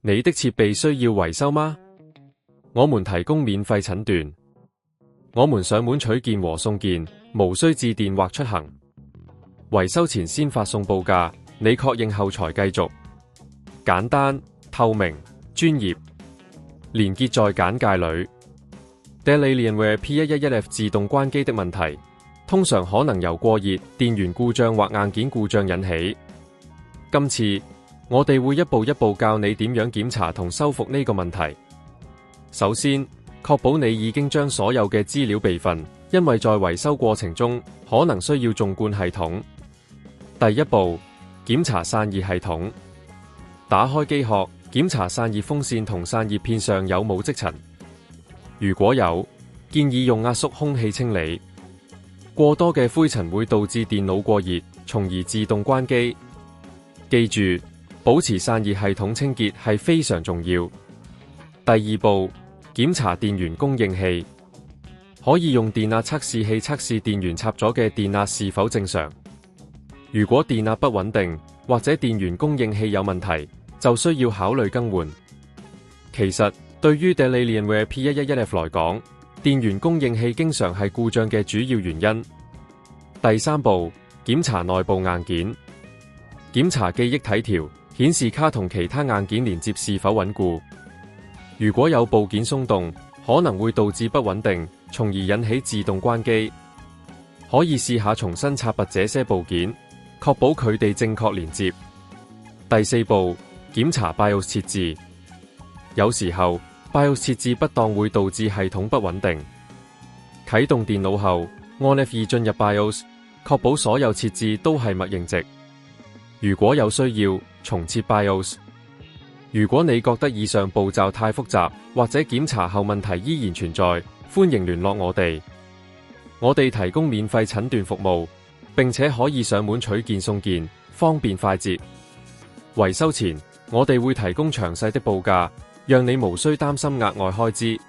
你的設備需要維修嗎？我們提供免費診斷，我們上門取件和送件，無需致電或出行。維修前先發送報價，你確認後才繼續。簡單、透明、專業。連結在簡介裏。Dell Alienware P111F 自動關機的問題，通常可能由過熱、電源故障或硬件故障引起。今次我哋會一步一步教你點樣檢查同修復呢個問題。首先，確保你已經將所有嘅資料備份，因為在維修過程中可能需要縱貫系統。第一步，檢查散熱系統。打開機殼，檢查散熱風扇同散熱片上有冇積塵。如果有，建議用壓縮空氣清理。過多嘅灰塵會導致電腦過熱，從而自動關機。記住，保持散熱系統清潔係非常重要。第二步，檢查電源供應器。可以用電壓測試器測試電源插咗嘅電壓是否正常。如果電壓不穩定，或者電源供應器有問題，就需要考慮更換。其實，對於 Dell Alienware P111F 來講，電源供應器經常係故障嘅主要原因。第三步，檢查內部硬件。檢查記憶體條、顯示卡同其他硬件連接是否穩固。如果有部件鬆動，可能會導致不穩定，從而引起自動關機。可以試下重新插拔這些部件，確保佢哋正確連接。第四步，檢查 BIOS 設置。有時候 BIOS 設置不當會導致系統不穩定。啟動電腦後，按 F2 進入 BIOS， 確保所有設置都係默認值。如果有需要，重設 BIOS。如果你覺得以上步驟太複雜，或者檢查後問題依然存在，歡迎聯絡我哋。我哋提供免費診斷服務，並且可以上門取件送件，方便快捷。維修前，我哋會提供詳細的報價，讓你無需擔心額外開支。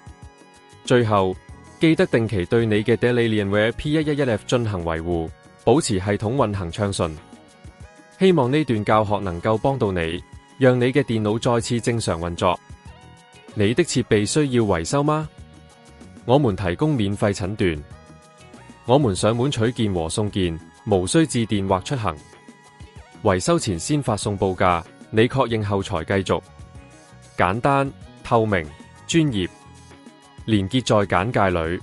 最後，記得定期對你嘅 Dell Alienware P111F 進行維護，保持系統運行暢順。希望呢段教學能夠幫到你，讓你嘅電腦再次正常運作。你的設備需要維修嗎？我們提供免費診斷，我們上門取件和送件，無需致電或出行。維修前先發送報價，你確認後才繼續。簡單、透明、專業。連結在簡介裏。